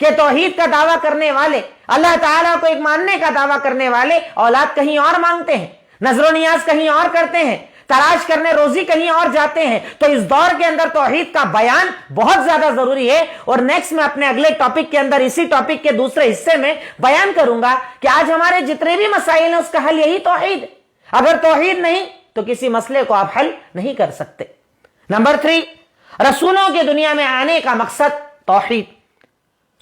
کہ توحید کا دعویٰ کرنے والے، اللہ تعالیٰ کو ایک ماننے کا دعویٰ کرنے والے اولاد کہیں اور مانگتے ہیں، نظر و نیاز کہیں اور کرتے ہیں، تلاش کرنے روزی کہیں اور جاتے ہیں. تو اس دور کے اندر توحید کا بیان بہت زیادہ ضروری ہے. اور نیکسٹ میں اپنے اگلے ٹاپک کے اندر اسی ٹاپک کے دوسرے حصے میں بیان کروں گا کہ آج ہمارے جتنے بھی مسائل ہیں اس کا حل یہی توحید ہے. اگر توحید نہیں تو کسی مسئلے کو آپ حل نہیں کر سکتے. نمبر 3، رسولوں کے دنیا میں آنے کا مقصد توحید.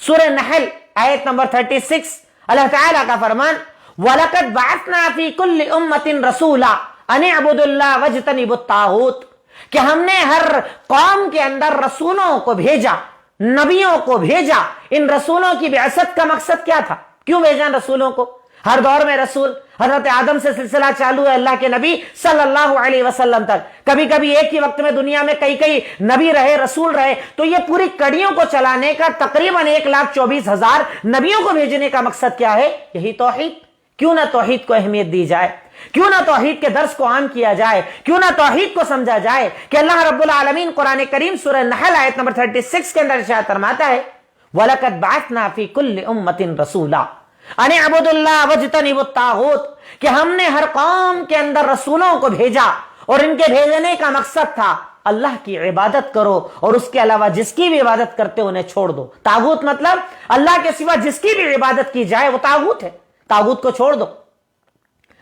سورہ نحل آیت نمبر 36 اللہ تعالیٰ کا فرمان وَلَقَدْ بَعَثْنَا فِي كُلِّ أُمَّةٍ رَسُولًا أَنِ اعْبُدُوا اللَّهَ وَاجْتَنِبُوا الطَّاغُوتَ، کہ ہم نے ہر قوم کے اندر رسولوں کو بھیجا، نبیوں کو بھیجا. ان رسولوں کی بعثت کا مقصد کیا تھا؟ کیوں بھیجا رسولوں کو؟ ہر دور میں رسول، حضرت آدم سے سلسلہ چالو ہے اللہ کے نبی صلی اللہ علیہ وسلم تک. کبھی کبھی ایک ہی وقت میں دنیا میں کئی نبی رہے، رسول رہے. تو یہ پوری کڑیوں کو چلانے کا تقریباً 1,24,000 نبیوں کو بھیجنے کا مقصد کیا ہے؟ یہی توحید. کیوں نہ توحید کو اہمیت دی جائے؟ کیوں نہ توحید کے درس کو عام کیا جائے؟ کیوں نہ توحید کو سمجھا جائے کہ اللہ رب العالمین قرآن کریم سورہ نحل آیت نمبر 36 کے اندر ارشاد فرماتا ہے وَلَقَدْ بَعَثْنَا فِي كُلِّ أُمَّةٍ رَسُولًا أَنِ اعْبُدُوا اللَّهَ وَاجْتَنِبُوا الطَّاغُوتَ، کہ ہم نے ہر قوم کے اندر رسولوں کو بھیجا اور ان کے بھیجنے کا مقصد تھا اللہ کی عبادت کرو اور اس کے علاوہ جس کی بھی عبادت کرتے انہیں چھوڑ دو. طاغوت مطلب اللہ کے سوا جس کی بھی عبادت کی جائے وہ طاغوت ہے. طاغوت کو چھوڑ دو،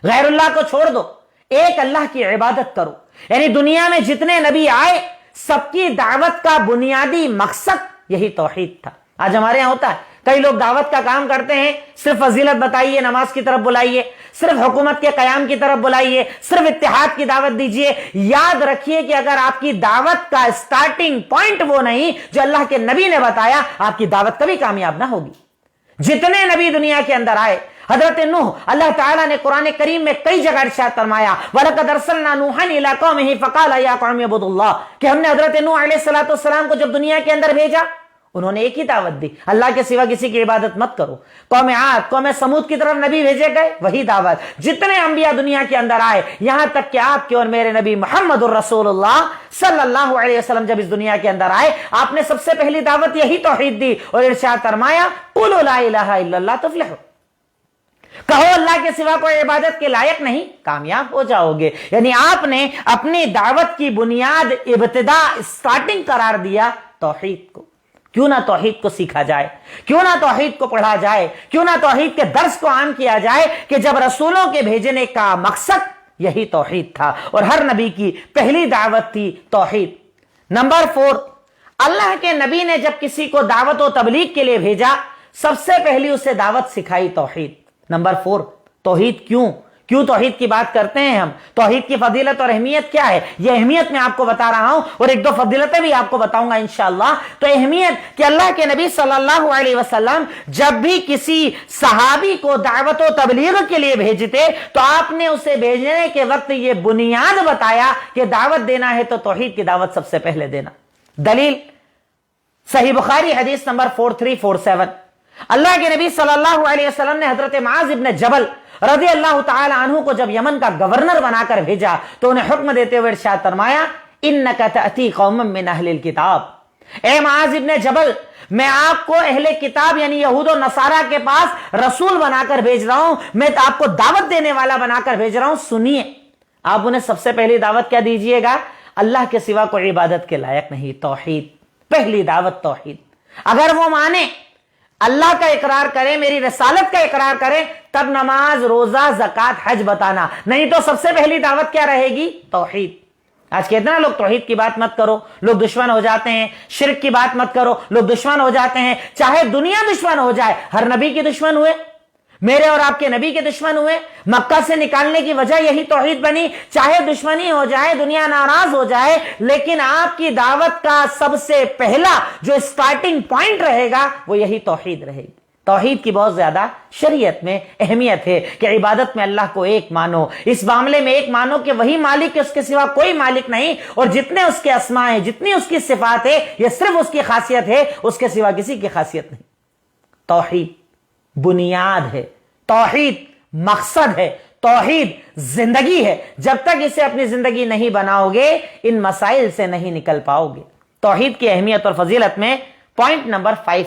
غیر اللہ کو چھوڑ دو، ایک اللہ کی عبادت کرو. یعنی دنیا میں جتنے نبی آئے سب کی دعوت کا بنیادی مقصد یہی توحید تھا. آج ہمارے یہاں ہوتا ہے کئی لوگ دعوت کا کام کرتے ہیں، صرف فضیلت بتائیے، نماز کی طرف بلائیے، صرف حکومت کے قیام کی طرف بلائیے، صرف اتحاد کی دعوت دیجئے. یاد رکھیے کہ اگر آپ کی دعوت کا سٹارٹنگ پوائنٹ وہ نہیں جو اللہ کے نبی نے بتایا، آپ کی دعوت کبھی کامیاب نہ ہوگی. جتنے نبی دنیا کے اندر آئے، حضرت نوح، اللہ تعالیٰ نے قرآن کریم میں کئی جگہ ارشاد فرمایا وَلَقَدْ أَرْسَلْنَا نُوحًا إِلَىٰ قَوْمِهِ فَقَالَ يَا قَوْمِ اعْبُدُوا اللَّهَ، کہ ہم نے حضرت نوح علیہ السلام کو جب دنیا کے اندر بھیجا انہوں نے ایک ہی دعوت دی، اللہ کے سوا کسی کی عبادت مت کرو. قوم عاد، قوم سمود کی طرف نبی بھیجے گئے، وہی دعوت. جتنے انبیاء دنیا کے اندر آئے، یہاں تک کہ آپ کے اور میرے نبی محمد الرسول اللہ صلی اللہ علیہ وسلم جب اس دنیا کے اندر آئے، آپ نے سب سے پہلی دعوت یہی توحید دی اور ارشاد فرمایا قولوا لا الہ الا اللہ تفلحوا، کہو اللہ کے سوا کوئی عبادت کے لائق نہیں، کامیاب ہو جاؤ گے. یعنی آپ نے اپنی دعوت کی بنیاد، ابتدا، سٹارٹنگ قرار دیا توحید کو. کیوں نہ توحید کو سیکھا جائے، کیوں نہ توحید کو پڑھا جائے، کیوں نہ توحید کے درس کو عام کیا جائے کہ جب رسولوں کے بھیجنے کا مقصد یہی توحید تھا اور ہر نبی کی پہلی دعوت تھی توحید. نمبر 4، اللہ کے نبی نے جب کسی کو دعوت و تبلیغ کے لیے بھیجا سب سے پہلی اسے دعوت سکھائی توحید. نمبر 4، توحید کیوں توحید کی بات کرتے ہیں ہم؟ توحید کی فضیلت اور اہمیت کیا ہے؟ یہ اہمیت میں آپ کو بتا رہا ہوں اور ایک دو فضیلتیں بھی آپ کو بتاؤں گا انشاءاللہ. تو اہمیت کہ اللہ کے نبی صلی اللہ علیہ وسلم جب بھی کسی صحابی کو دعوت و تبلیغ کے لیے بھیجتے تو آپ نے اسے بھیجنے کے وقت یہ بنیاد بتایا کہ دعوت دینا ہے تو توحید کی دعوت سب سے پہلے دینا. دلیل صحیح بخاری حدیث نمبر 4347، اللہ کے نبی صلی اللہ علیہ وسلم نے حضرت معاذ ابن جبل رضی اللہ تعالی عنہ کو جب یمن کا گورنر بنا کر بھیجا تو انہیں حکم دیتے ہوئے ارشاد فرمایا انک تأتی قوما من اہل الکتاب، اے معاذ ابن جبل میں آپ کو اہل کتاب یعنی یہود و نصارہ کے پاس رسول بنا کر بھیج رہا ہوں، میں آپ کو دعوت دینے والا بنا کر بھیج رہا ہوں. سنیے، آپ انہیں سب سے پہلی دعوت کیا دیجئے گا؟ اللہ کے سوا کوئی عبادت کے لائق نہیں، توحید. پہلی دعوت توحید. اگر وہ مانے، اللہ کا اقرار کرے، میری رسالت کا اقرار کرے، تب نماز، روزہ، زکوٰۃ، حج بتانا. نہیں تو سب سے پہلی دعوت کیا رہے گی؟ توحید. آج کہتے ہیں لوگ توحید کی بات مت کرو، لوگ دشمن ہو جاتے ہیں. شرک کی بات مت کرو، لوگ دشمن ہو جاتے ہیں. چاہے دنیا دشمن ہو جائے، ہر نبی کے دشمن ہوئے، میرے اور آپ کے نبی کے دشمن ہوئے. مکہ سے نکالنے کی وجہ یہی توحید بنی. چاہے دشمنی ہو جائے، دنیا ناراض ہو جائے، لیکن آپ کی دعوت کا سب سے پہلا جو سٹارٹنگ پوائنٹ رہے گا وہ یہی توحید رہے گی. توحید کی بہت زیادہ شریعت میں اہمیت ہے کہ عبادت میں اللہ کو ایک مانو، اس معاملے میں ایک مانو کہ وہی مالک ہے، اس کے سوا کوئی مالک نہیں، اور جتنے اس کے اسماء ہیں، جتنی اس کی صفات ہے، یہ صرف اس کی خاصیت ہے، اس کے سوا کسی کی خاصیت نہیں. توحید بنیاد ہے، توحید مقصد ہے، توحید زندگی ہے. جب تک اسے اپنی زندگی نہیں بناؤ گے ان مسائل سے نہیں نکل پاؤ گے. توحید کی اہمیت اور فضیلت میں پوائنٹ نمبر 5،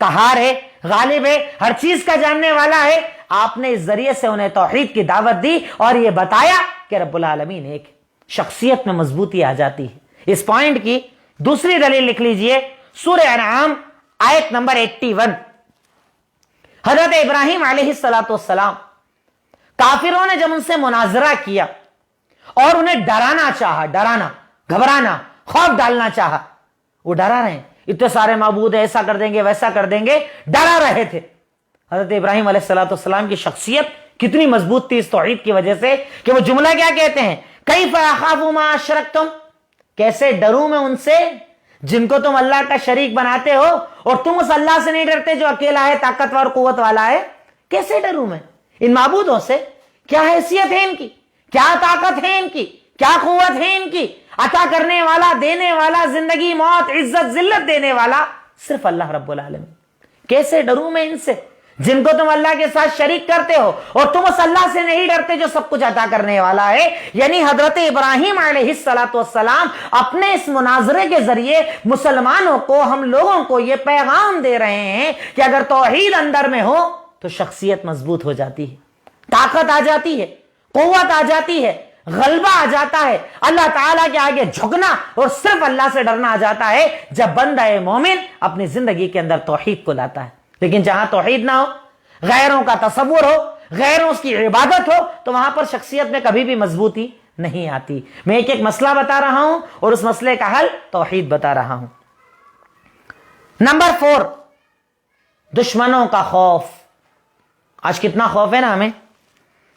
قہار ہے, غالب ہے, ہر چیز کا جاننے والا ہے. آپ نے اس ذریعے سے انہیں توحید کی دعوت دی اور یہ بتایا کہ رب العالمین ایک. شخصیت میں مضبوطی آ جاتی ہے. اس پوائنٹ کی دوسری دلیل لکھ لیجئے, سورہ انعام آیت نمبر 81. حضرت ابراہیم علیہ السلام, کافروں نے جب ان سے مناظرہ کیا اور انہیں ڈرانا چاہا, ڈرانا, گھبرانا, خوف ڈالنا چاہا, وہ ڈرا رہے ہیں, اتنے سارے معبود ہیں, ایسا کر دیں گے ویسا کر دیں گے, ڈرا رہے تھے. حضرت ابراہیم علیہ السلام کی شخصیت کتنی مضبوط تھی اس توحید کی وجہ سے کہ وہ جملہ کیا کہتے ہیں, کیف اخاف ما اشرکتم, کیسے ڈروں میں ان سے جن کو تم اللہ کا شریک بناتے ہو, اور تم اس اللہ سے نہیں ڈرتے جو اکیلا ہے, طاقتور, قوت والا ہے. کیسے ڈروں میں ان معبودوں سے؟ کیا حیثیت ہے ان کی, کیا طاقت ہے ان کی, کیا قوت ہے ان کی؟ عطا کرنے والا, دینے والا, زندگی موت, عزت ذلت دینے والا صرف اللہ رب العالمین. کیسے ڈروں میں ان سے جن کو تم اللہ کے ساتھ شریک کرتے ہو, اور تم اس اللہ سے نہیں ڈرتے جو سب کچھ عطا کرنے والا ہے. یعنی حضرت ابراہیم علیہ السلام اپنے اس مناظرے کے ذریعے مسلمانوں کو, ہم لوگوں کو یہ پیغام دے رہے ہیں کہ اگر توحید اندر میں ہو تو شخصیت مضبوط ہو جاتی ہے, طاقت آ جاتی ہے, قوت آ جاتی ہے, غلبہ آ جاتا ہے, اللہ تعالیٰ کے آگے جھکنا اور صرف اللہ سے ڈرنا آ جاتا ہے جب بندہ مومن اپنی زندگی کے اندر توحید کو لاتا ہے. لیکن جہاں توحید نہ ہو, غیروں کا تصور ہو, غیروں کی عبادت ہو, تو وہاں پر شخصیت میں کبھی بھی مضبوطی نہیں آتی. میں ایک ایک مسئلہ بتا رہا ہوں اور اس مسئلے کا حل توحید بتا رہا ہوں. نمبر 4, دشمنوں کا خوف. آج کتنا خوف ہے نا ہمیں,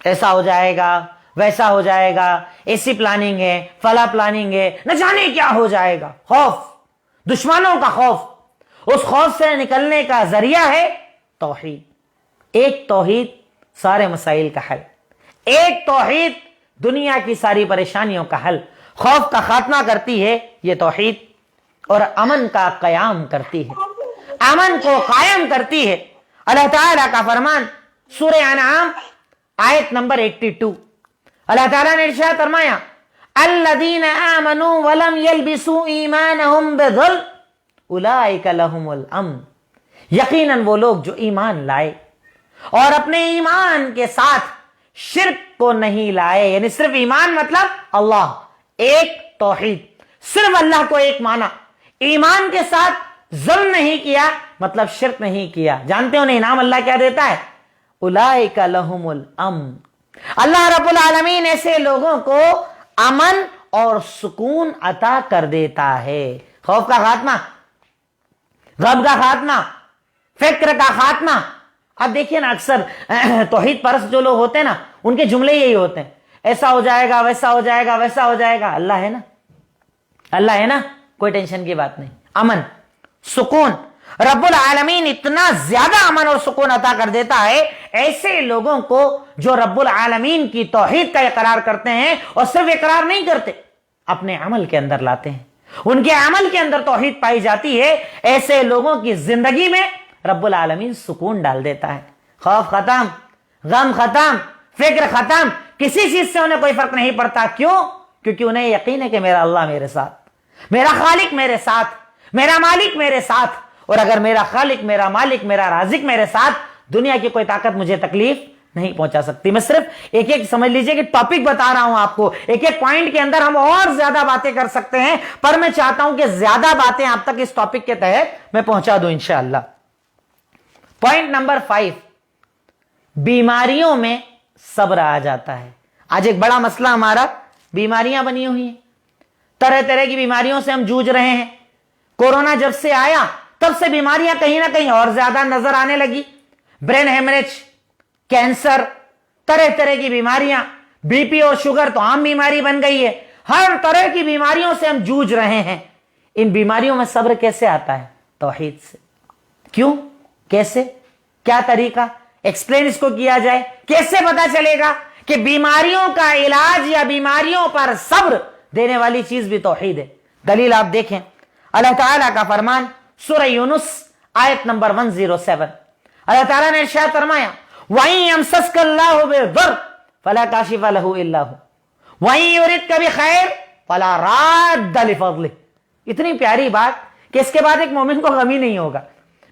ایسا ہو جائے گا, ویسا ہو جائے گا, ایسی پلاننگ ہے, فلا پلاننگ ہے, نہ جانے کیا ہو جائے گا. خوف, دشمنوں کا خوف. اس خوف سے نکلنے کا ذریعہ ہے توحید. ایک توحید سارے مسائل کا حل, ایک توحید دنیا کی ساری پریشانیوں کا حل. خوف کا خاتمہ کرتی ہے یہ توحید, اور امن کا قیام کرتی ہے, امن کو قائم کرتی ہے. اللہ تعالیٰ کا فرمان سورہ انعام آیت نمبر 82. اللہ تعالیٰ نے ارشاد فرمایا, الذین آمنوا ولم یلبسوا ایمانہم بظلم اولئک لہم الامن. یقیناً وہ لوگ جو ایمان لائے اور اپنے ایمان کے ساتھ شرک کو نہیں لائے, یعنی صرف ایمان مطلب اللہ, ایک توحید, صرف اللہ کو ایک مانا, ایمان کے ساتھ ظلم نہیں کیا مطلب شرک نہیں کیا. جانتے ہو انعام اللہ کیا دیتا ہے؟ اولئک لہم الامن. اللہ رب العالمین ایسے لوگوں کو امن اور سکون عطا کر دیتا ہے. خوف کا خاتمہ, غم کا خاتمہ, فکر کا خاتمہ. اب دیکھیے نا, اکثر توحید پرست جو لوگ ہوتے ہیں نا, ان کے جملے یہی ہوتے ہیں, ایسا ہو جائے گا, ویسا ہو جائے گا, ویسا ہو جائے گا. اللہ ہے نا, اللہ ہے نا, کوئی ٹینشن کی بات نہیں. امن, سکون, رب العالمین اتنا زیادہ امن اور سکون عطا کر دیتا ہے ایسے لوگوں کو جو رب العالمین کی توحید کا اقرار کرتے ہیں, اور صرف اقرار نہیں کرتے, اپنے عمل کے اندر لاتے ہیں, ان کے عمل کے اندر توحید پائی جاتی ہے. ایسے لوگوں کی زندگی میں رب العالمین سکون ڈال دیتا ہے. خوف ختم, غم ختم, فکر ختم, کسی چیز سے انہیں کوئی فرق نہیں پڑتا. کیوں؟ کیونکہ انہیں یقین ہے کہ میرا اللہ میرے ساتھ, میرا خالق میرے ساتھ, میرا مالک میرے ساتھ, اور اگر میرا خالق, میرا مالک, میرا رازق میرے ساتھ, دنیا کی کوئی طاقت مجھے تکلیف نہیں پہنچا سکتی. میں صرف ایک ایک سمجھ لیجئے کہ ٹاپک بتا رہا ہوں آپ کو, ایک ایک پوائنٹ کے اندر ہم اور زیادہ باتیں کر سکتے ہیں, پر میں چاہتا ہوں کہ زیادہ باتیں آپ تک اس ٹاپک کے تحت میں پہنچا دوں انشاءاللہ. پوائنٹ نمبر 5, بیماریوں میں صبر آ جاتا ہے. آج ایک بڑا مسئلہ ہمارا بیماریاں بنی ہوئی ہیں, طرح طرح کی بیماریوں سے ہم جوجھ رہے ہیں. کورونا جب سے آیا تب سے بیماریاں کہیں نہ کہیں اور زیادہ نظر آنے لگی. برین ہیمریج, کینسر, طرح طرح کی بیماریاں, بی پی اور شوگر تو عام بیماری بن گئی ہے. ہر طرح کی بیماریوں سے ہم جوجھ رہے ہیں. ان بیماریوں میں صبر کیسے آتا ہے؟ توحید سے. کیوں؟ کیسے؟ کیا طریقہ؟ ایکسپلین اس کو کیا جائے. کیسے پتا چلے گا کہ بیماریوں کا علاج یا بیماریوں پر صبر دینے والی چیز بھی توحید ہے؟ دلیل آپ دیکھیں, اللہ تعالیٰ کا فرمان سورہ یونس آیت نمبر 107. اللہ تعالیٰ نے ارشاد فرمایا, وَإِن يَمْسَسْكَ اللَّهُ بِضُرٍّ فَلَا كَاشِفَ لَهُ إِلَّا هُوَ وَإِن يُرِدْكَ بِخَيْرٍ فَلَا رَادَّ لِفَضْلِهِ. اتنی پیاری بات کہ اس کے بعد ایک مومن کو غم ہی نہیں ہوگا.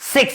6,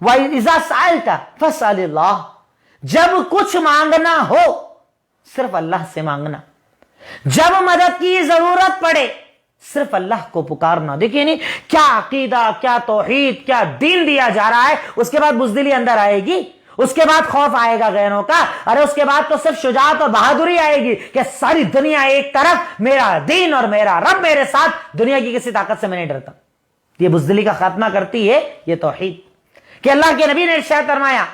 وَإِذَا سَأَلْتَ فَاسْأَلِ اللَّهَ، جب کچھ مانگنا ہو صرف اللہ سے مانگنا، جب مدد کی ضرورت پڑے صرف اللہ کو پکارنا۔ دیکھیے نہیں کیا عقیدہ، کیا توحید، کیا دین دیا جا رہا ہے، اس کے بعد بزدلی اندر آئے گی، اس کے بعد خوف آئے گا غیروں کا، ارے اس کے بعد تو صرف شجاعت اور بہادری آئے گی کہ ساری دنیا ایک طرف، میرا دین اور میرا رب میرے ساتھ، دنیا کی کسی طاقت سے میں نہیں ڈرتا۔ یہ بزدلی کا خاتمہ کرتی ہے یہ توحید، کہ اللہ کے نبی نے ارشاد فرمایا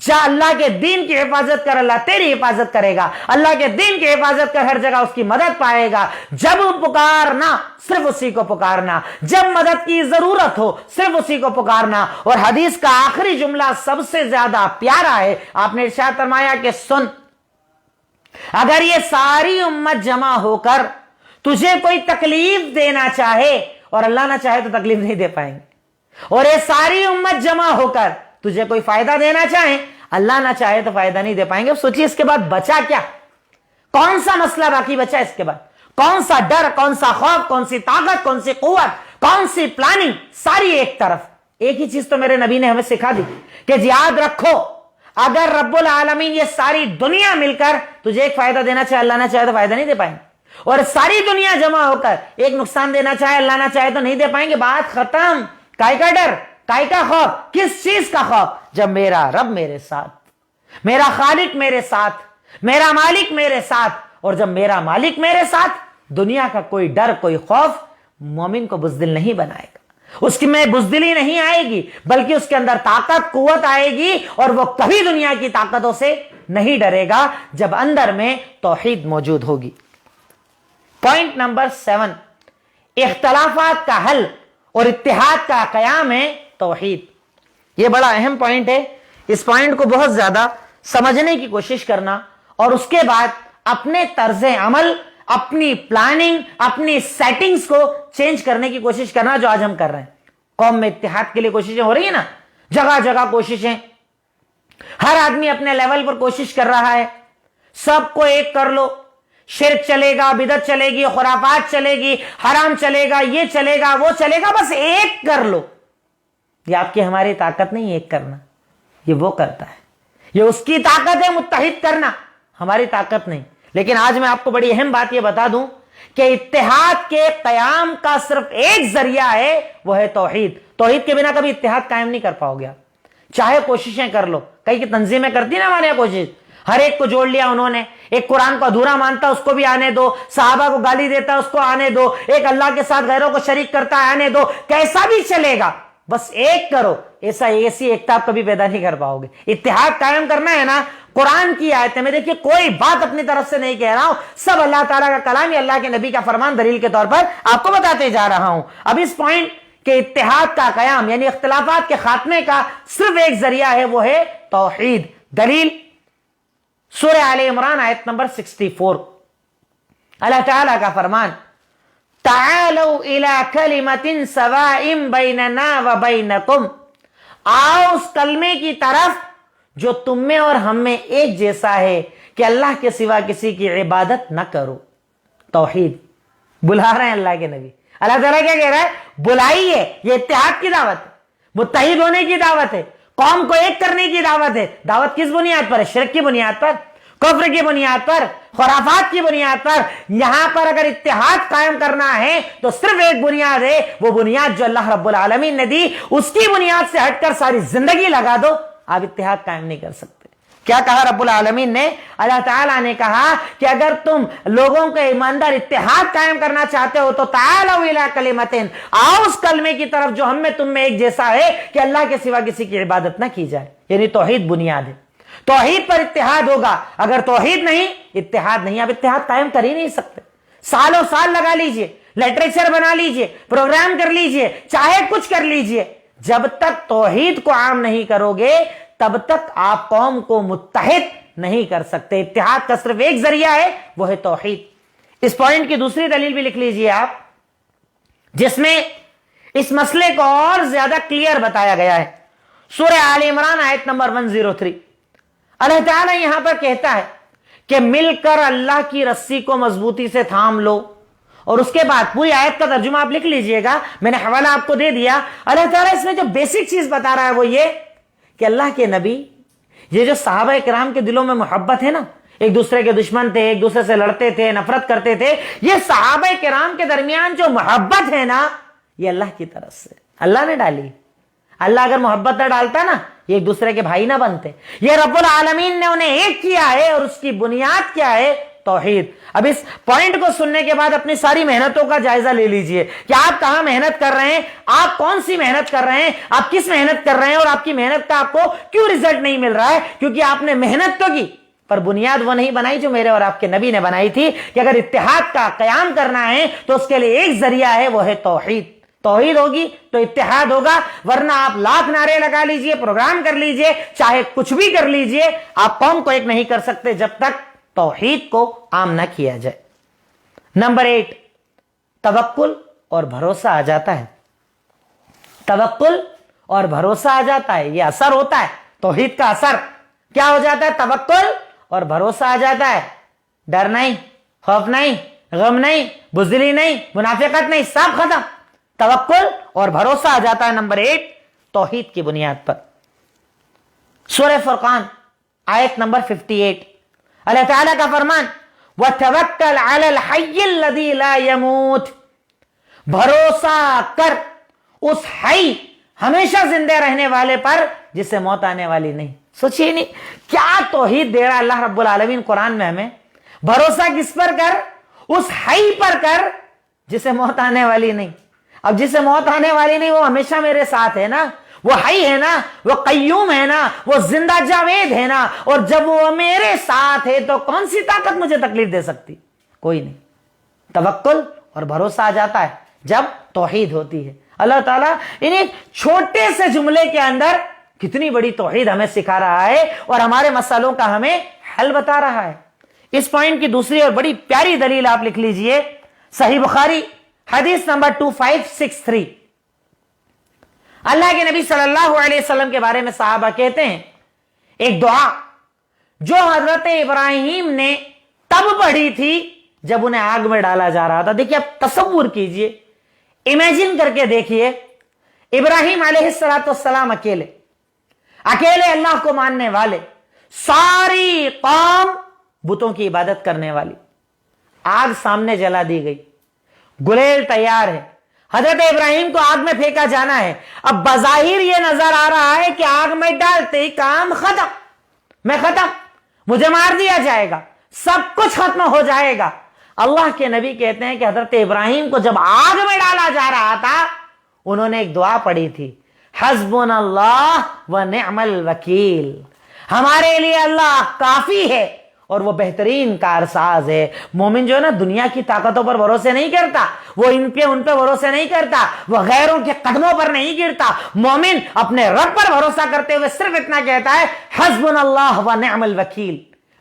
جا اللہ کے دین کی حفاظت کر، اللہ تیری حفاظت کرے گا، اللہ کے دین کی حفاظت کر، ہر جگہ اس کی مدد پائے گا۔ جب پکارنا صرف اسی کو پکارنا، جب مدد کی ضرورت ہو صرف اسی کو پکارنا۔ اور حدیث کا آخری جملہ سب سے زیادہ پیارا ہے، آپ نے ارشاد فرمایا کہ سن، اگر یہ ساری امت جمع ہو کر تجھے کوئی تکلیف دینا چاہے، اور اللہ نہ چاہے تو تکلیف نہیں دے پائیں گے، اور یہ ساری امت جمع ہو کر تجھے کوئی فائدہ دینا چاہے، اللہ نہ چاہے تو فائدہ نہیں دے پائیں گے۔ سوچیے اس کے بعد بچا کیا؟ کون سا مسئلہ باقی بچا اس کے بعد؟ کون سا ڈر، کون سا خوف، کون سی طاقت، کون سی قوت، کون سی پلاننگ، ساری ایک طرف۔ ایک ہی چیز تو میرے نبی نے ہمیں سکھا دی کہ یاد رکھو اگر رب العالمین یہ ساری دنیا مل کر تجھے ایک فائدہ دینا چاہے، اللہ نہ چاہے تو فائدہ نہیں دے پائیں گے، اور ساری دنیا جمع ہو کر ایک نقصان دینا چاہے، اللہ نہ چاہے تو نہیں دے پائیں گے۔ بات ختم۔ کائے کا ڈر، کائے کا خوف، کس چیز کا خوف؟ جب میرا رب میرے ساتھ، میرا خالق میرے ساتھ، میرا مالک میرے ساتھ، اور جب میرا مالک میرے ساتھ، دنیا کا کوئی ڈر، کوئی خوف مومن کو بزدل نہیں بنائے گا، اس کی میں بزدلی نہیں آئے گی، بلکہ اس کے اندر طاقت، قوت آئے گی، اور وہ کبھی دنیا کی طاقتوں سے نہیں ڈرے گا جب اندر میں توحید موجود ہوگی۔ پوائنٹ نمبر 7، اختلافات کا حل اور اتحاد کا قیام ہے توحید۔ یہ بڑا اہم پوائنٹ ہے، اس پوائنٹ کو بہت زیادہ سمجھنے کی کوشش کرنا، اور اس کے بعد اپنے طرز عمل، اپنی پلاننگ، اپنی سیٹنگز کو چینج کرنے کی کوشش کرنا، جو آج ہم کر رہے ہیں۔ قوم میں اتحاد کے لیے کوششیں ہو رہی ہیں نا، جگہ جگہ کوششیں، ہر آدمی اپنے لیول پر کوشش کر رہا ہے، سب کو ایک کر لو، شرک چلے گا، بدعت چلے گی، خرافات چلے گی، حرام چلے گا، یہ چلے گا، وہ چلے گا، بس ایک کر لو۔ یہ آپ کی ہماری طاقت نہیں ایک کرنا، یہ وہ کرتا ہے، یہ اس کی طاقت ہے متحد کرنا، ہماری طاقت نہیں۔ لیکن آج میں آپ کو بڑی اہم بات یہ بتا دوں کہ اتحاد کے قیام کا صرف ایک ذریعہ ہے، وہ ہے توحید۔ توحید کے بنا کبھی اتحاد قائم نہیں کر پاؤ گے، چاہے کوششیں کر لو۔ کئی کی تنظیمیں کرتی نا ہمارے یہاں کوشش، ہر ایک کو جوڑ لیا انہوں نے، ایک قرآن کو ادھورا مانتا اس کو بھی آنے دو، صحابہ کو گالی دیتا اس کو آنے دو، ایک اللہ کے ساتھ غیروں کو شریک کرتا ہے آنے دو، کیسا بھی چلے گا، بس ایک کرو۔ ایسی ایکتا آپ کبھی پیدا نہیں کر پاؤ گے۔ اتحاد قائم کرنا ہے نا، قرآن کی آیتیں میں دیکھیے کوئی بات اپنی طرف سے نہیں کہہ رہا ہوں، سب اللہ تعالیٰ کا کلام، یہ اللہ کے نبی کا فرمان دلیل کے طور پر آپ کو بتاتے جا رہا ہوں۔ اب اس پوائنٹ کہ اتحاد کا قیام یعنی اختلافات کے خاتمے کا صرف ایک ذریعہ ہے، وہ ہے توحید۔ دلیل سورہ آل عمران آیت نمبر 64، اللہ تعالیٰ کا فرمان، تعالوا الى کلمۃ سواء بیننا وبینکم، آؤ اس کلمے کی طرف جو تم میں اور ہم میں ایک جیسا ہے کہ اللہ کے سوا کسی کی عبادت نہ کرو۔ توحید بلا رہے ہیں اللہ کے نبی، اللہ تعالیٰ کیا کہہ رہا ہے؟ بلائیے، یہ اتحاد کی دعوت ہے، متحد ہونے کی دعوت ہے، قوم کو ایک کرنے کی دعوت ہے۔ دعوت کس بنیاد پر ہے؟ شرک کی بنیاد پر، کفر کی بنیاد پر، خرافات کی بنیاد پر۔ یہاں پر اگر اتحاد قائم کرنا ہے تو صرف ایک بنیاد ہے، وہ بنیاد جو اللہ رب العالمین نے دی، اس کی بنیاد سے ہٹ کر ساری زندگی لگا دو، آپ اتحاد قائم نہیں کر سکتے۔ کیا کہا رب العالمین نے؟ اللہ تعالیٰ نے کہا کہ اگر تم لوگوں کے ایماندار اتحاد قائم کرنا چاہتے ہو تو تعالوا الی کلمۃ، آؤ اس کلمے کی طرف جو ہم میں تم میں ایک جیسا ہے کہ اللہ کے سوا کسی کی عبادت نہ کی جائے، یعنی توحید بنیاد ہے۔ توحید پر اتحاد ہوگا، اگر توحید نہیں، اتحاد نہیں، آپ اتحاد قائم کر ہی نہیں سکتے۔ سالوں سال لگا لیجئے، لٹریچر بنا لیجئے، پروگرام کر لیجئے، چاہے کچھ کر لیجئے، جب تک توحید کو عام نہیں کرو گے تب تک آپ قوم کو متحد نہیں کر سکتے۔ اتحاد کا صرف ایک ذریعہ ہے، وہ ہے توحید۔ اس پوائنٹ کی دوسری دلیل بھی لکھ لیجئے آپ، جس میں اس مسئلے کو اور زیادہ کلیئر بتایا گیا ہے۔ سورہ آل عمران آیت نمبر 103، اللہ تعالیٰ یہاں پر کہتا ہے کہ مل کر اللہ کی رسی کو مضبوطی سے تھام لو، اور اس کے بعد پوری آیت کا ترجمہ آپ لکھ لیجئے گا، میں نے حوالہ آپ کو دے دیا۔ اللہ تعالیٰ اس میں جو بیسک چیز بتا رہا ہے وہ یہ کہ اللہ کے نبی یہ جو صحابہ کرام کے دلوں میں محبت ہے نا، ایک دوسرے کے دشمن تھے، ایک دوسرے سے لڑتے تھے، نفرت کرتے تھے، یہ صحابہ کرام کے درمیان جو محبت ہے نا، یہ اللہ کی طرف سے اللہ نے ڈالی۔ اللہ اگر محبت نہ ڈالتا نا، یہ ایک دوسرے کے بھائی نہ بنتے۔ یہ رب العالمین نے انہیں ایک کیا ہے، اور اس کی بنیاد کیا ہے؟ توحید۔ اب اس پوائنٹ کو سننے کے بعد اپنی ساری محنتوں کا جائزہ لے لیجئے کہ آپ کہاں محنت کر رہے ہیں، آپ کون سی محنت کر رہے ہیں، آپ کس محنت کر رہے ہیں، اور آپ کی محنت کا آپ کو کیوں رزلٹ نہیں مل رہا ہے؟ کیونکہ آپ نے محنت تو کی، پر بنیاد وہ نہیں بنائی جو میرے اور آپ کے نبی نے بنائی تھی، کہ اگر اتحاد کا قیام کرنا ہے تو اس کے لیے ایک ذریعہ ہے، وہ ہے توحید۔ توحید ہوگی تو اتحاد ہوگا، ورنہ آپ لاکھ نعرے لگا لیجئے، پروگرام کر لیجئے، چاہے کچھ بھی کر لیجئے، آپ قوم کو ایک نہیں کر سکتے جب تک توحید کو عام نہ کیا جائے۔ نمبر 8، توکل اور بھروسہ آ جاتا ہے۔ توکل اور بھروسہ آ جاتا ہے، یہ اثر ہوتا ہے توحید کا۔ اثر کیا ہو جاتا ہے؟ توکل اور بھروسہ آ جاتا ہے، ڈر نہیں، خوف نہیں، غم نہیں، بزدلی نہیں، منافقت نہیں، سب ختم۔ توکل اور بھروسہ آ جاتا ہے نمبر 8 توحید کی بنیاد پر۔ سورہ فرقان آیت نمبر 58، اللہ تعالیٰ کا فرمان وَتَوَكَّلْ عَلَى الْحَيِّ الَّذِي لَا يَمُوتُ، بھروسہ کر اس حی ہمیشہ زندہ رہنے والے پر جسے موت آنے والی نہیں۔ سوچیے نہیں کیا توحید دے رہا اللہ رب العالمین قرآن میں ہمیں۔ بھروسہ کس پر کر؟ اس حی پر کر جسے موت آنے والی نہیں۔ اب جسے موت آنے والی نہیں وہ ہمیشہ میرے ساتھ ہے نا، وہ حی ہے نا، وہ قیوم ہے نا، وہ زندہ جاوید ہے نا، اور جب وہ میرے ساتھ ہے تو کون سی طاقت مجھے تکلیف دے سکتی؟ کوئی نہیں۔ توکل اور بھروسہ آ جاتا ہے جب توحید ہوتی ہے۔ اللہ تعالیٰ انہیں چھوٹے سے جملے کے اندر کتنی بڑی توحید ہمیں سکھا رہا ہے، اور ہمارے مسئلوں کا ہمیں حل بتا رہا ہے۔ اس پوائنٹ کی دوسری اور بڑی پیاری دلیل آپ لکھ لیجئے، صحیح بخاری حدیث نمبر 2563۔ اللہ کے نبی صلی اللہ علیہ وسلم کے بارے میں صحابہ کہتے ہیں ایک دعا جو حضرت ابراہیم نے تب پڑھی تھی جب انہیں آگ میں ڈالا جا رہا تھا۔ دیکھیے آپ تصور کیجئے، امیجن کر کے دیکھیے، ابراہیم علیہ السلام اکیلے اللہ کو ماننے والے، ساری قوم بتوں کی عبادت کرنے والی، آگ سامنے جلا دی گئی، گلیل تیار ہے، حضرت ابراہیم کو آگ میں پھینکا جانا ہے۔ اب بظاہر یہ نظر آ رہا ہے کہ آگ میں ڈالتے ہی کام ختم، میں ختم، مجھے مار دیا جائے گا، سب کچھ ختم ہو جائے گا۔ اللہ کے نبی کہتے ہیں کہ حضرت ابراہیم کو جب آگ میں ڈالا جا رہا تھا انہوں نے ایک دعا پڑھی تھی، حسبنا اللہ ونعم الوکیل، ہمارے لیے اللہ کافی ہے اور وہ بہترین کارساز ہے۔ مومن جو ہے نا دنیا کی طاقتوں پر بھروسے نہیں کرتا، وہ ان پہ بھروسے نہیں کرتا، وہ غیروں کے قدموں پر نہیں گرتا۔ مومن اپنے رب پر بھروسہ کرتے ہوئے صرف اتنا کہتا ہے حسبنا اللہ ونعم الوکیل،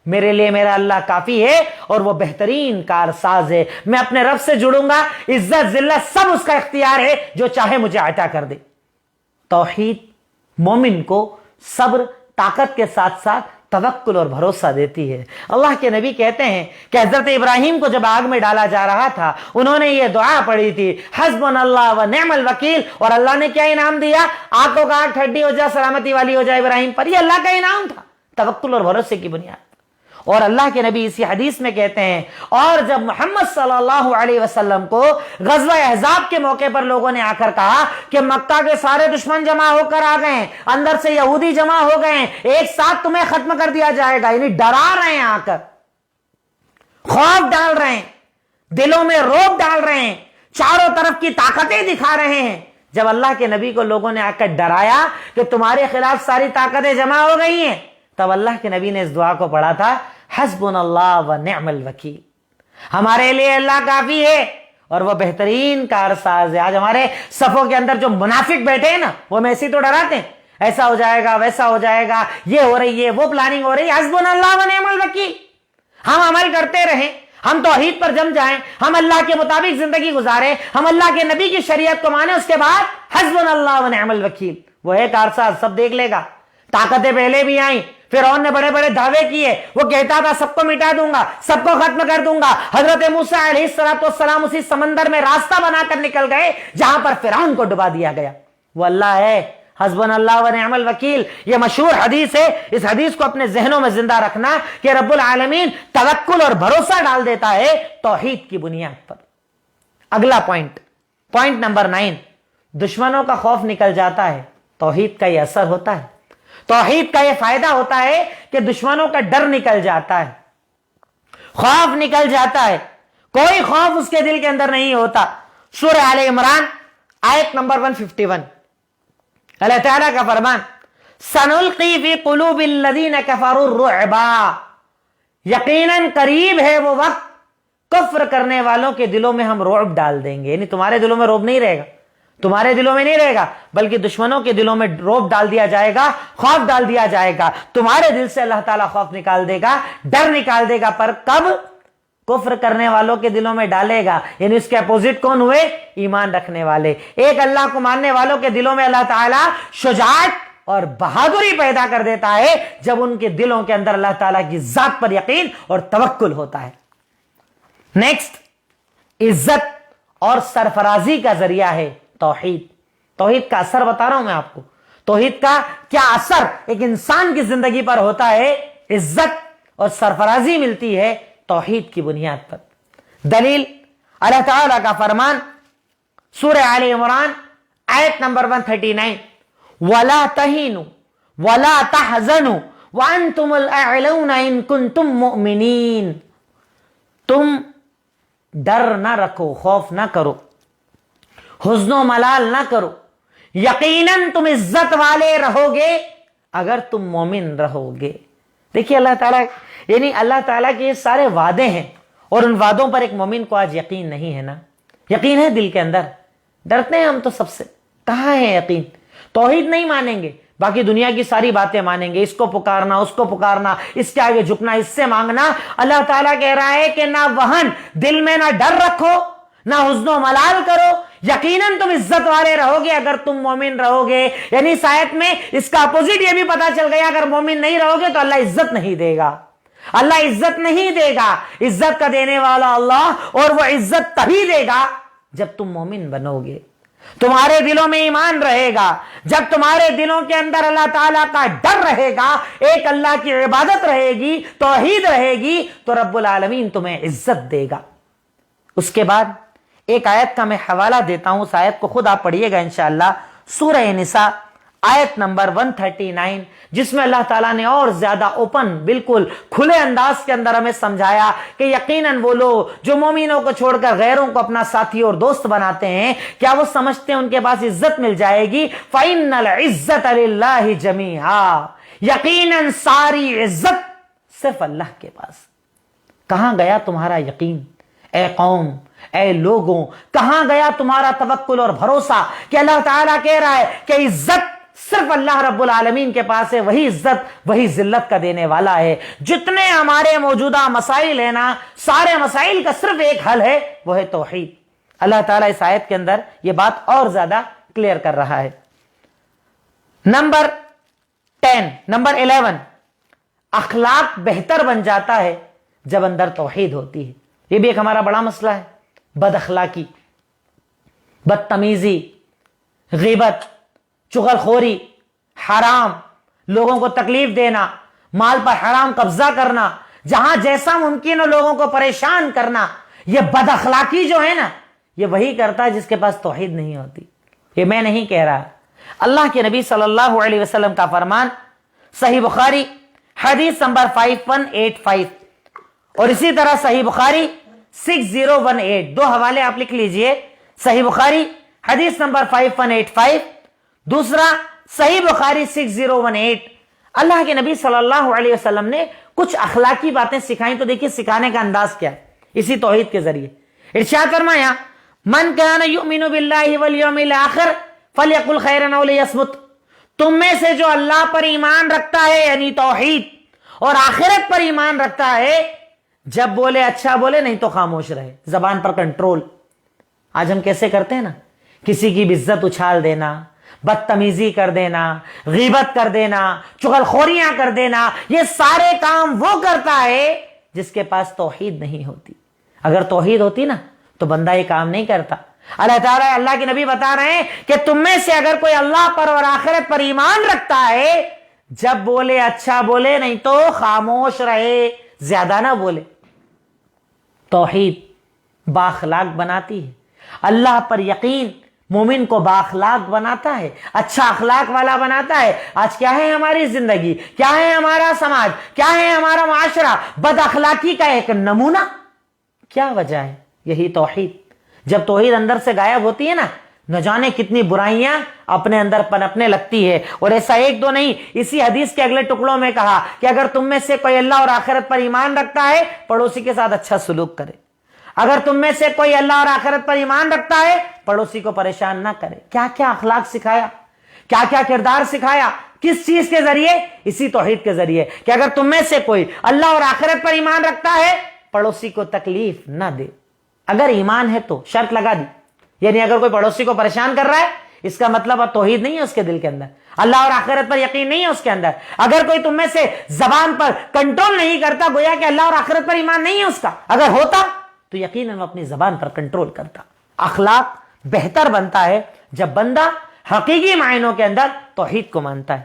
میرے لیے میرا اللہ کافی ہے اور وہ بہترین کارساز ہے۔ میں اپنے رب سے جڑوں گا، عزت ذلت سب اس کا اختیار ہے، جو چاہے مجھے عطا کر دے۔ توحید مومن کو صبر، طاقت کے ساتھ ساتھ توکل اور بھروسہ دیتی ہے۔ اللہ کے نبی کہتے ہیں کہ حضرت ابراہیم کو جب آگ میں ڈالا جا رہا تھا انہوں نے یہ دعا پڑھی تھی حسبنا اللہ ونعم الوکیل، اور اللہ نے کیا انعام دیا؟ آگ کو کہا ٹھنڈی ہو جائے، سلامتی والی ہو جائے ابراہیم پر، یہ اللہ کا انعام تھا توکل اور بھروسے کی بنیاد۔ اور اللہ کے نبی اسی حدیث میں کہتے ہیں اور جب محمد صلی اللہ علیہ وسلم کو غزوہ احزاب کے موقع پر لوگوں نے آ کر کہا کہ مکہ کے سارے دشمن جمع ہو کر آ گئے ہیں، اندر سے یہودی جمع ہو گئے ہیں، ایک ساتھ تمہیں ختم کر دیا جائے گا، یعنی ڈرا رہے ہیں، آ کر خوف ڈال رہے ہیں، دلوں میں روب ڈال رہے ہیں، چاروں طرف کی طاقتیں دکھا رہے ہیں۔ جب اللہ کے نبی کو لوگوں نے آ کر ڈرایا کہ تمہارے خلاف ساری طاقتیں جمع ہو گئی ہیں، تب اللہ کے نبی نے اس دعا کو پڑھا تھا حسبنا اللہ ونعم الوکیل، ہمارے لیے اللہ کافی ہے اور وہ بہترین کارساز ہے۔ آج ہمارے صفوں کے اندر جو منافق بیٹھے ہیں نا، وہ میں ایسے تو ڈراتے ہیں ایسا ہو جائے گا، ویسا ہو جائے گا، یہ ہو رہی ہے، وہ پلاننگ ہو رہی ہے۔ حسبنا اللہ ونعم الوکیل، ہم عمل کرتے رہیں، ہم توحید پر جم جائیں، ہم اللہ کے مطابق زندگی گزاریں، ہم اللہ کے نبی کی شریعت کو مانیں، اس کے بعد حسبنا اللہ ونعم الوکیل، وہ ہے کارساز، سب دیکھ لے گا۔ طاقتیں پہلے بھی آئیں، فرعون نے بڑے بڑے دعوے کیے، وہ کہتا تھا سب کو مٹا دوں گا، سب کو ختم کر دوں گا۔ حضرت موسیٰ علیہ السلام اسی سمندر میں راستہ بنا کر نکل گئے جہاں پر فرعون کو ڈبا دیا گیا۔ وہ اللہ ہے، حسبنا اللہ و نعم الوکیل، یہ مشہور حدیث ہے. اس حدیث کو اپنے ذہنوں میں زندہ رکھنا کہ رب العالمین توکل اور بھروسہ ڈال دیتا ہے توحید کی بنیاد پر. اگلا پوائنٹ نمبر 9، دشمنوں کا خوف نکل جاتا ہے، توحید کا یہ اثر ہوتا ہے. توحید کا یہ فائدہ ہوتا ہے کہ دشمنوں کا ڈر نکل جاتا ہے، خوف نکل جاتا ہے، کوئی خوف اس کے دل کے اندر نہیں ہوتا. سورہ آل عمران آیت نمبر 151، اللہ تعالیٰ کا فرمان سنلقی فی قلوب الذین کفروا الرعب، یقیناً قریب ہے وہ وقت کفر کرنے والوں کے دلوں میں ہم رعب ڈال دیں گے. یعنی تمہارے دلوں میں رعب نہیں رہے گا، تمہارے دلوں میں نہیں رہے گا، بلکہ دشمنوں کے دلوں میں رعب ڈال دیا جائے گا، خوف ڈال دیا جائے گا. تمہارے دل سے اللہ تعالیٰ خوف نکال دے گا، ڈر نکال دے گا. پر کب؟ کفر کرنے والوں کے دلوں میں ڈالے گا. یعنی اس کے اپوزٹ کون ہوئے؟ ایمان رکھنے والے. ایک اللہ کو ماننے والوں کے دلوں میں اللہ تعالیٰ شجاعت اور بہادری پیدا کر دیتا ہے جب ان کے دلوں کے اندر اللہ تعالیٰ کی ذات پر یقین اور توکل ہوتا ہے. نیکسٹ، عزت اور سرفرازی کا ذریعہ ہے توحید. توحید کا اثر بتا رہا ہوں میں آپ کو. توحید کا کیا اثر ایک انسان کی زندگی پر ہوتا ہے؟ عزت اور سرفرازی ملتی ہے توحید کی بنیاد پر. دلیل اللہ تعالیٰ کا فرمان سورہ آل عمران آیت نمبر 139، وَلَا تَهِنُوا وَلَا تَحْزَنُوا وَأَنْتُمُ الْأَعْلَوْنَ إِن كُنتُم مُؤْمِنِينَ. تم ڈر نہ رکھو، خوف نہ کرو، حزن و ملال نہ کرو، یقیناً تم عزت والے رہو گے اگر تم مومن رہو گے. دیکھیے اللہ تعالیٰ، یعنی اللہ تعالیٰ کے یہ سارے وعدے ہیں اور ان وعدوں پر ایک مومن کو آج یقین نہیں ہے نا. یقین ہے دل کے اندر، ڈرتے ہیں ہم تو سب سے. کہاں ہے یقین؟ توحید نہیں مانیں گے، باقی دنیا کی ساری باتیں مانیں گے، اس کو پکارنا، اس کو پکارنا، اس کے آگے جھکنا، اس سے مانگنا. اللہ تعالیٰ کہہ رہا ہے کہ نہ وہن، دل میں نہ ڈر رکھو، نہ حزن و ملال کرو، یقیناً تم عزت والے رہو گے اگر تم مومن رہو گے. یعنی اس آیت میں اس کا اپوزٹ یہ بھی پتا چل گیا، اگر مومن نہیں رہو گے تو اللہ عزت نہیں دے گا. اللہ عزت نہیں دے گا. عزت کا دینے والا اللہ، اور وہ عزت تبھی دے گا جب تم مومن بنو گے، تمہارے دلوں میں ایمان رہے گا، جب تمہارے دلوں کے اندر اللہ تعالیٰ کا ڈر رہے گا، ایک اللہ کی عبادت رہے گی، توحید رہے گی، تو رب العالمین تمہیں عزت دے گا. اس کے بعد ایک آیت کا میں حوالہ دیتا ہوں، اس آیت کو خود آپ پڑھیے گا انشاءاللہ. سورہ نساء آیت نمبر 139، جس میں اللہ تعالیٰ نے اور زیادہ اوپن، بالکل کھلے انداز کے اندر ہمیں سمجھایا کہ یقیناً وہ لوگ جو مومنوں کو چھوڑ کر غیروں کو اپنا ساتھی اور دوست بناتے ہیں، کیا وہ سمجھتے ہیں ان کے پاس عزت مل جائے گی؟ فَإِنَّ الْعِزَّةَ لِلَّهِ جَمِيعًا، یقیناً ساری عزت صرف اللہ کے پاس. کہاں گیا تمہارا یقین اے قوم، اے لوگوں؟ کہاں گیا تمہارا توکل اور بھروسہ کہ اللہ تعالیٰ کہہ رہا ہے کہ عزت صرف اللہ رب العالمین کے پاس ہے، وہی عزت، وہی ذلت کا دینے والا ہے. جتنے ہمارے موجودہ مسائل ہیں نا، سارے مسائل کا صرف ایک حل ہے، وہ ہے توحید. اللہ تعالیٰ اس آیت کے اندر یہ بات اور زیادہ کلیئر کر رہا ہے. نمبر 11، اخلاق بہتر بن جاتا ہے جب اندر توحید ہوتی ہے. یہ بھی ایک ہمارا بڑا مسئلہ ہے. بد اخلاقی، بدتمیزی، غیبت، چغل خوری، حرام، لوگوں کو تکلیف دینا، مال پر حرام قبضہ کرنا، جہاں جیسا ممکن ہو لوگوں کو پریشان کرنا. یہ بد اخلاقی جو ہے نا، یہ وہی کرتا ہے جس کے پاس توحید نہیں ہوتی. یہ میں نہیں کہہ رہا، اللہ کے نبی صلی اللہ علیہ وسلم کا فرمان، صحیح بخاری حدیث نمبر 5185 اور اسی طرح صحیح بخاری 6018، دو حوالے آپ لکھ لیجئے. صحیح بخاری حدیث نمبر 5185، دوسرا صحیح بخاری 6018. اللہ کے نبی صلی اللہ علیہ وسلم نے کچھ اخلاقی باتیں سکھائیں، تو دیکھیے سکھانے کا انداز کیا ہے، اسی توحید کے ذریعے. ارشاد فرمایا، من کان یؤمن باللہ والیوم الاخر فلیقل خیرا او لیصمت. تم میں سے جو اللہ پر ایمان رکھتا ہے، یعنی توحید، اور آخرت پر ایمان رکھتا ہے، جب بولے اچھا بولے، نہیں تو خاموش رہے. زبان پر کنٹرول. آج ہم کیسے کرتے ہیں نا، کسی کی عزت اچھال دینا، بدتمیزی کر دینا، غیبت کر دینا، چغل خوریاں کر دینا، یہ سارے کام وہ کرتا ہے جس کے پاس توحید نہیں ہوتی. اگر توحید ہوتی نا تو بندہ یہ کام نہیں کرتا. اللہ تعالیٰ اللہ کے نبی بتا رہے ہیں کہ تم میں سے اگر کوئی اللہ پر اور آخرت پر ایمان رکھتا ہے، جب بولے اچھا بولے، نہیں تو خاموش رہے، زیادہ نہ بولے۔ توحید بااخلاق بناتی ہے، اللہ پر یقین مومن کو بااخلاق بناتا ہے، اچھا اخلاق والا بناتا ہے۔ آج کیا ہے ہماری زندگی، کیا ہے ہمارا سماج، کیا ہے ہمارا معاشرہ؟ بد اخلاقی کا ایک نمونہ۔ کیا وجہ ہے؟ یہی توحید۔ جب توحید اندر سے غائب ہوتی ہے نا، نہ جانے کتنی برائیاں اپنے اندر پنپنے لگتی ہے۔ اور ایسا ایک دو نہیں، اسی حدیث کے اگلے ٹکڑوں میں کہا کہ اگر تم میں سے کوئی اللہ اور آخرت پر ایمان رکھتا ہے، پڑوسی کے ساتھ اچھا سلوک کرے۔ اگر تم میں سے کوئی اللہ اور آخرت پر ایمان رکھتا ہے، پڑوسی کو پریشان نہ کرے۔ کیا کیا اخلاق سکھایا، کیا کیا کردار سکھایا، کس چیز کے ذریعے؟ اسی توحید کے ذریعے کہ اگر تم میں سے کوئی اللہ اور آخرت پر ایمان رکھتا ہے، پڑوسی کو تکلیف نہ دے۔ اگر ایمان ہے تو شرط لگا دی، یعنی اگر کوئی پڑوسی کو پریشان کر رہا ہے، اس کا مطلب اب توحید نہیں ہے اس کے دل کے اندر، اللہ اور آخرت پر یقین نہیں ہے اس کے اندر۔ اگر کوئی تم میں سے زبان پر کنٹرول نہیں کرتا، گویا کہ اللہ اور آخرت پر ایمان نہیں ہے اس کا۔ اگر ہوتا تو یقیناً وہ اپنی زبان پر کنٹرول کرتا۔ اخلاق بہتر بنتا ہے جب بندہ حقیقی معنوں کے اندر توحید کو مانتا ہے۔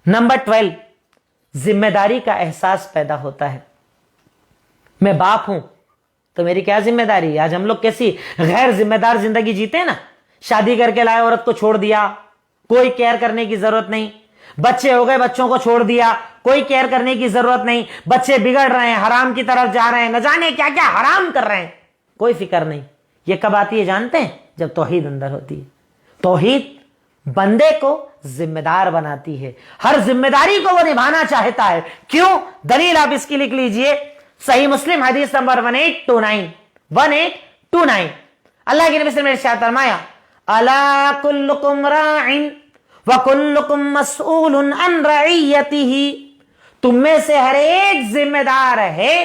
نمبر 12، ذمہ داری کا احساس پیدا ہوتا ہے۔ میں باپ ہوں تو میری کیا ذمہ داری؟ آج ہم لوگ کیسی غیر ذمہ دار زندگی جیتے ہیں نا، شادی کر کے لائے، عورت کو چھوڑ دیا، کوئی کیئر کرنے کی ضرورت نہیں۔ بچے ہو گئے، بچوں کو چھوڑ دیا، کوئی کیئر کرنے کی ضرورت نہیں۔ بچے بگڑ رہے ہیں، حرام کی طرف جا رہے ہیں، نہ جانے کیا کیا حرام کر رہے ہیں، کوئی فکر نہیں۔ یہ کب آتی ہے جانتے ہیں؟ جب توحید اندر ہوتی ہے۔ توحید بندے کو ذمہ دار بناتی ہے، ہر ذمہ داری کو وہ نبھانا چاہتا ہے۔ کیوں؟ دلیل آپ اس کی لکھ لیجئے، صحیح مسلم حدیث نمبر 1829۔ اللہ کے نبی صلی اللہ علیہ وسلم نے ارشاد فرمایا، الا کلکم راع وکلکم مسئول عن رعیتہ، تم میں سے ہر ایک ذمہ دار ہے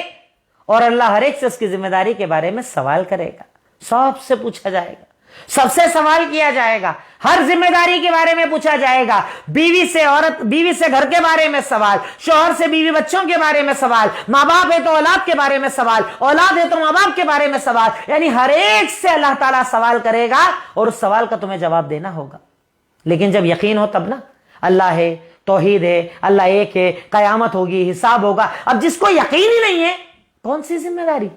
اور اللہ ہر ایک سے اس کی ذمہ داری کے بارے میں سوال کرے گا، سب سے پوچھا جائے گا، سب سے سوال کیا جائے گا، ہر ذمہ داری کے بارے میں پوچھا جائے گا۔ بیوی سے عورت، بیوی سے گھر کے بارے میں سوال، شوہر سے بیوی بچوں کے بارے میں سوال، ماں باپ ہے تو اولاد کے بارے میں سوال، اولاد ہے تو ماں باپ کے بارے میں سوال، یعنی ہر ایک سے اللہ تعالیٰ سوال کرے گا اور اس سوال کا تمہیں جواب دینا ہوگا۔ لیکن جب یقین ہو تب نا، اللہ ہے، توحید ہے، اللہ ایک ہے، قیامت ہوگی، حساب ہوگا۔ اب جس کو یقین ہی نہیں ہے، کون سی ذمہ داری،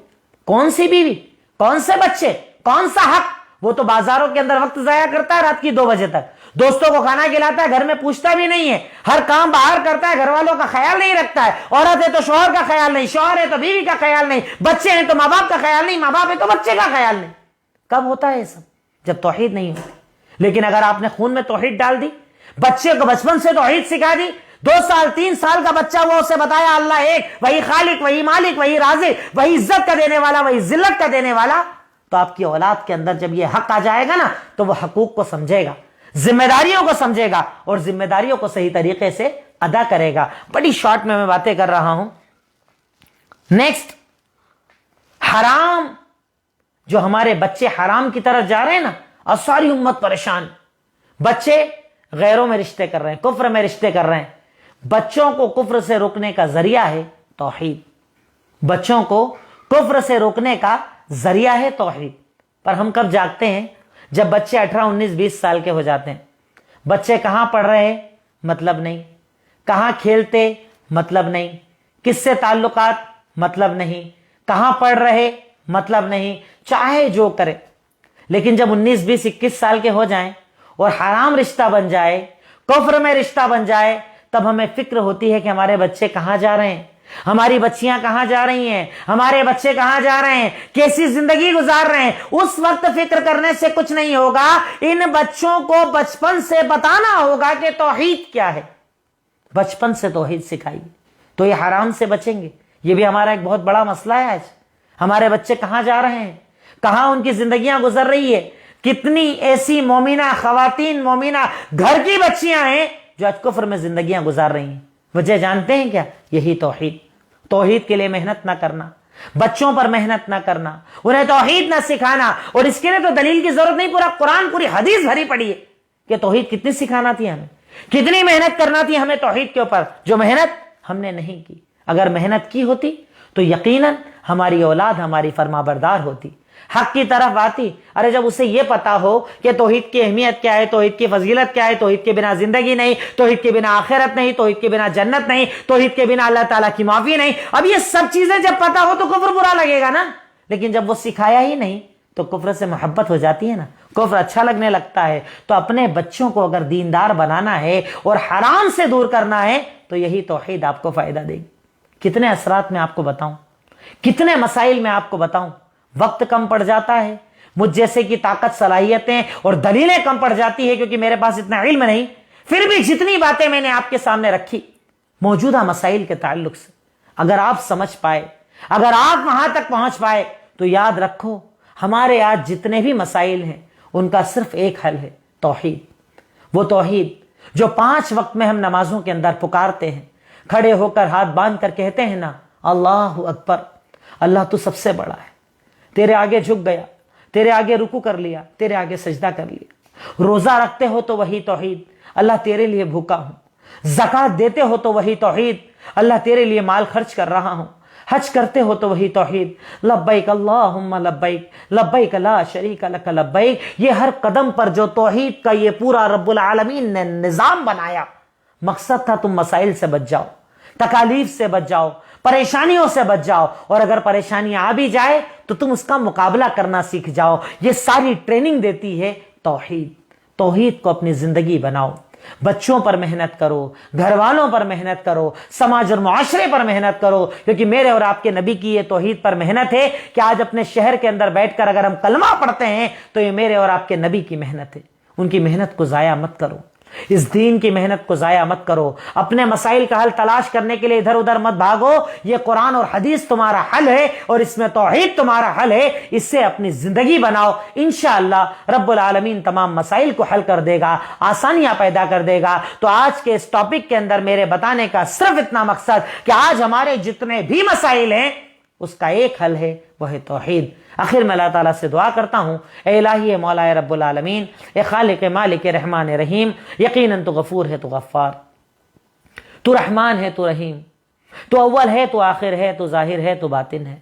کون سی بیوی، کون سے بچے، کون سا حق؟ وہ تو بازاروں کے اندر وقت ضائع کرتا ہے رات کی 2 بجے تک، دوستوں کو کھانا کھلاتا ہے، گھر میں پوچھتا بھی نہیں ہے، ہر کام باہر کرتا ہے، گھر والوں کا خیال نہیں رکھتا ہے۔ عورت ہے تو شوہر کا خیال نہیں، شوہر ہے تو بیوی کا خیال نہیں، بچے ہیں تو ماں باپ کا خیال نہیں، ماں باپ ہے تو بچے کا خیال نہیں۔ کب ہوتا ہے یہ سب؟ جب توحید نہیں ہوتی۔ لیکن اگر آپ نے خون میں توحید ڈال دی، بچے کو بچپن سے توحید سکھا دی، 2 سال 3 سال کا بچہ ہوا، اسے بتایا اللہ ایک، وہی خالق، وہی مالک، وہی رازق، وہی عزت کا دینے والا، وہی ذلت کا دینے والا، تو آپ کی اولاد کے اندر جب یہ حق آ جائے گا نا، تو وہ حقوق کو سمجھے گا، ذمہ داریوں کو سمجھے گا اور ذمہ داریوں کو صحیح طریقے سے ادا کرے گا۔ بڑی شارٹ میں باتیں کر رہا ہوں۔ نیکسٹ، حرام، جو ہمارے بچے حرام کی طرف جا رہے ہیں نا، اور ساری امت پریشان، بچے غیروں میں رشتے کر رہے ہیں، کفر میں رشتے کر رہے ہیں۔ بچوں کو کفر سے روکنے کا ذریعہ ہے توحید، بچوں کو کفر سے روکنے کا ذریعہ ہے توحید۔ پر ہم کب جاگتے ہیں؟ جب بچے 18 19 20 سال کے ہو جاتے ہیں۔ بچے کہاں پڑھ رہے ہیں مطلب نہیں، کہاں کھیلتے مطلب نہیں، کس سے تعلقات مطلب نہیں، کہاں پڑھ رہے مطلب نہیں، چاہے جو کرے۔ لیکن جب 19 20 21 سال کے ہو جائیں اور حرام رشتہ بن جائے، کفر میں رشتہ بن جائے، تب ہمیں فکر ہوتی ہے کہ ہمارے بچے کہاں جا رہے ہیں، ہماری بچیاں کہاں جا رہی ہیں، ہمارے بچے کہاں جا رہے ہیں، کیسی زندگی گزار رہے ہیں۔ اس وقت فکر کرنے سے کچھ نہیں ہوگا، ان بچوں کو بچپن سے بتانا ہوگا کہ توحید کیا ہے، بچپن سے توحید سکھائیے تو یہ حرام سے بچیں گے۔ یہ بھی ہمارا ایک بہت بڑا مسئلہ ہے آج، ہمارے بچے کہاں جا رہے ہیں، کہاں ان کی زندگیاں گزر رہی ہے۔ کتنی ایسی مومنہ خواتین، مومنہ گھر کی بچیاں ہیں جو آج کفر میں زندگیاں گزار رہی ہیں۔ وجہ جانتے ہیں کیا؟ یہی توحید، توحید کے لیے محنت نہ کرنا، بچوں پر محنت نہ کرنا، انہیں توحید نہ سکھانا۔ اور اس کے لیے تو دلیل کی ضرورت نہیں، پورا قرآن، پوری حدیث بھری پڑی ہے کہ توحید کتنی سکھانا تھی ہمیں، کتنی محنت کرنا تھی ہمیں توحید کے اوپر، جو محنت ہم نے نہیں کی۔ اگر محنت کی ہوتی تو یقیناً ہماری اولاد ہماری فرما بردار ہوتی، حق کی طرف آتی. ارے جب اسے یہ پتا ہو کہ توحید کی اہمیت کیا ہے, توحید کی فضیلت کیا ہے, توحید کے بنا زندگی نہیں, توحید کے بنا آخرت نہیں, توحید کے بنا جنت نہیں, توحید کے بنا اللہ تعالیٰ کی معافی نہیں, اب یہ سب چیزیں جب پتا ہو تو کفر برا لگے گا نا. لیکن جب وہ سکھایا ہی نہیں تو کفر سے محبت ہو جاتی ہے نا, کفر اچھا لگنے لگتا ہے. تو اپنے بچوں کو اگر دیندار بنانا ہے اور حرام سے دور کرنا ہے تو یہی توحید آپ کو فائدہ دے گی. کتنے اثرات میں آپ کو بتاؤں, کتنے مسائل میں آپ کو بتاؤں. وقت کم پڑ جاتا ہے, مجھ جیسے کی طاقت, صلاحیتیں اور دلیلیں کم پڑ جاتی ہے کیونکہ میرے پاس اتنا علم نہیں. پھر بھی جتنی باتیں میں نے آپ کے سامنے رکھی موجودہ مسائل کے تعلق سے, اگر آپ سمجھ پائے, اگر آپ وہاں تک پہنچ پائے تو یاد رکھو ہمارے آج جتنے بھی مسائل ہیں ان کا صرف ایک حل ہے, توحید. وہ توحید جو 5 وقت میں ہم نمازوں کے اندر پکارتے ہیں, کھڑے ہو کر ہاتھ باندھ کر کہتے ہیں نا, اللہ اکبر, اللہ تو سب سے بڑا ہے, تیرے آگے جھک گیا, تیرے آگے رکوع کر لیا, تیرے آگے سجدہ کر لیا. روزہ رکھتے ہو تو وہی توحید, اللہ تیرے لیے بھوکا ہوں. زکات دیتے ہو تو وہی توحید, اللہ تیرے لیے مال خرچ کر رہا ہوں. حج کرتے ہو تو وہی توحید, لبیک اللہم لبیک, لبیک لا شریک لک لبیک. یہ ہر قدم پر جو توحید کا یہ پورا رب العالمین نے نظام بنایا, مقصد تھا تم مسائل سے بچ جاؤ, تکالیف سے بچ جاؤ, پریشانیوں سے بچ جاؤ, اور اگر پریشانیاں آ بھی جائے تو تم اس کا مقابلہ کرنا سیکھ جاؤ. یہ ساری ٹریننگ دیتی ہے توحید. توحید کو اپنی زندگی بناؤ, بچوں پر محنت کرو, گھر والوں پر محنت کرو, سماج اور معاشرے پر محنت کرو, کیونکہ میرے اور آپ کے نبی کی یہ توحید پر محنت ہے کہ آج اپنے شہر کے اندر بیٹھ کر اگر ہم کلمہ پڑھتے ہیں تو یہ میرے اور آپ کے نبی کی محنت ہے. ان کی محنت کو ضائع مت کرو, اس دین کی محنت کو ضائع مت کرو. اپنے مسائل کا حل تلاش کرنے کے لیے ادھر ادھر مت بھاگو. یہ قرآن اور حدیث تمہارا حل ہے اور اس میں توحید تمہارا حل ہے. اس سے اپنی زندگی بناؤ, انشاءاللہ رب العالمین تمام مسائل کو حل کر دے گا, آسانیاں پیدا کر دے گا. تو آج کے اس ٹاپک کے اندر میرے بتانے کا صرف اتنا مقصد کہ آج ہمارے جتنے بھی مسائل ہیں اس کا ایک حل ہے, وہ ہے توحید. آخر میں اللہ تعالیٰ سے دعا کرتا ہوں, اے الہی, اے مولا رب العالمین, اے خالق مالک رحمان رحیم, یقیناً تو غفور ہے, تو غفار, تو رحمان ہے, تو رحیم, تو اول ہے, تو آخر ہے, تو ظاہر ہے, تو باطن ہے,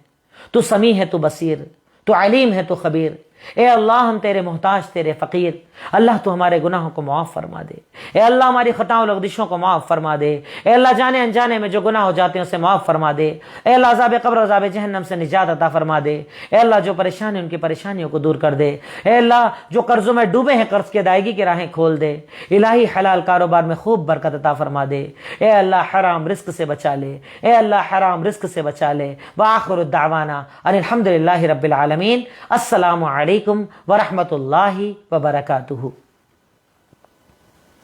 تو سمیع ہے, تو بصیر, تو علیم ہے, تو خبیر. اے اللہ ہم تیرے محتاج, تیرے فقیر. اللہ تو ہمارے گناہوں کو معاف فرما دے. اے اللہ ہماری خطاؤں لغزشوں کو معاف فرما دے. اے اللہ جانے انجانے میں جو گناہ ہو جاتے ہیں اسے معاف فرما دے. اے اللہ عذاب قبر, عذاب جہنم سے نجات عطا فرما دے. اے اللہ جو پریشان ہیں ان کی پریشانیوں کو دور کر دے. اے اللہ جو قرضوں میں ڈوبے ہیں قرض کی ادائیگی کی راہیں کھول دے. الہی حلال کاروبار میں خوب برکت عطا فرما دے. اے اللہ حرام رزق سے بچا لے. اے اللہ حرام رزق سے بچا لے. وآخر الدعوانا ان الحمد للہ رب العالمین. السلام علیکم ورحمۃ اللہ وبرکاتہ.